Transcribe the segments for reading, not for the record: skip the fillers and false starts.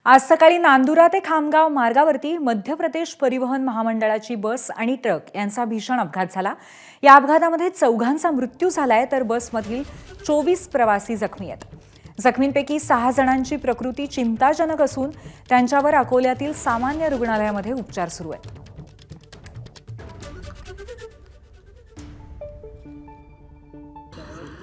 आज सकाळी नांदुरा ते खामगाव मार्गावरती मध्य प्रदेश परिवहन महामंडळाची बस आणि ट्रक यांचा भीषण अपघात झाला। या अपघातामध्ये 4 मृत्यू झालाय तर बसमधील 24 प्रवासी जखमी आहेत। जखमींपैकी 6 जणांची प्रकृती चिंताजनक असून त्यांच्यावर अकोल्यातील सामान्य रुग्णालयामध्ये उपचार सुरू आहेत।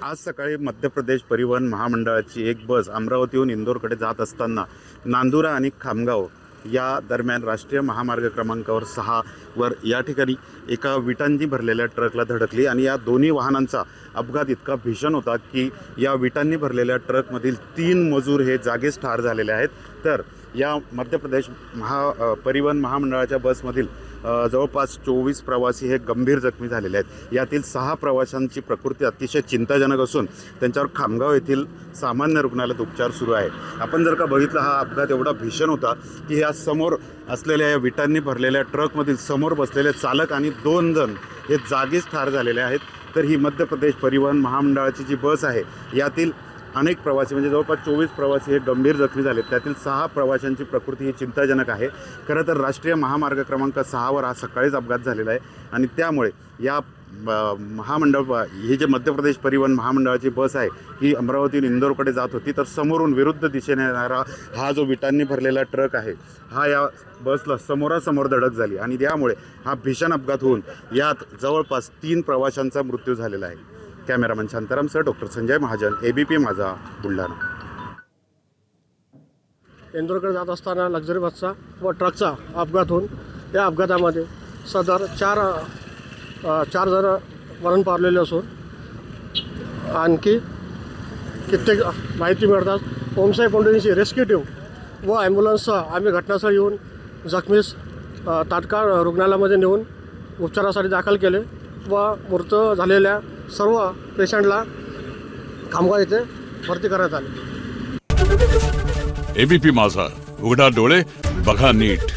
आज सकाळी मध्य प्रदेश परिवहन महामंडळाची एक बस अमरावतीहून इंदोरकडे जात असताना नांदुरा आणि खामगाव या दरम्यान राष्ट्रीय महामार्ग क्रमांकावर 6 वर या ठिकाणी एका विटांनी भरलेल्या ट्रकला धडकली आणि या दोन्ही वाहनांचा अपघात इतका भीषण होता की या विटांनी भरलेल्या ट्रकमधील 3 मजूर हे जागीच ठार झालेले आहेत। तर या मध्य प्रदेश परिवहन महामंडळाच्या बसमधील जवळपास 24 प्रवासी हे गंभीर जखमी झालेले आहेत। यातील 6 प्रवाशांची प्रकृती अतिशय चिंताजनक असून त्यांच्यावर खामगाव येथील सामान्य रुग्णालयात उपचार सुरू आहे। आपण जर का बघितलं, हा अपघात एवढा भीषण होता की या समोर असलेल्या या विटांनी भरलेल्या ट्रकमधील समोर बसलेले चालक आणि 2 जण हे जागीच ठार झालेले आहेत। तर ही मध्य प्रदेश परिवहन महामंडळाची जी बस आहे यातील अनेक प्रवासी म्हणजे जवळपास 24 प्रवासी हे गंभीर जखमी झालेत। त्यातील 6 प्रवाशांची प्रकृती ही चिंताजनक आहे। खरं तर राष्ट्रीय महामार्ग क्रमांक 6 वर हा सकाळीच अपघात झालेला आहे आणि त्यामुळे या हे जे मध्य प्रदेश परिवहन महामंडळाची बस आहे ही अमरावतीहून इंदोरकडे जात होती, तर समोरून विरुद्ध दिशेने येणारा हा जो विटांनी भरलेला ट्रक आहे हा या बसला समोरासमोर धडक झाली आणि त्यामुळे हा भीषण अपघात होऊन यात जवळपास 3 प्रवाशांचा मृत्यू झालेला आहे। कॅमेरामन शांतारामसह डॉक्टर संजय महाजन, ABP माझा, बुलढाणा। इंदोरकडे जात असताना लक्झरी बसचा व ट्रकचा अपघात होऊन या अपघातामध्ये सदर चार जण मरण पावलेले असून आणखी कित्येक माहिती मिळतात ओमसाई फाउंडेशनची रेस्क्यू टीम व ॲम्ब्युलन्ससह आम्ही घटनास्थळी येऊन जखमीस तात्काळ रुग्णालयामध्ये नेऊन उपचारासाठी दाखल केले व मृत झालेल्या सर्व पेशंटला खामगाव येथे भरती करण्यात आले। ABP माझा, उघडा डोळे बघा नीट।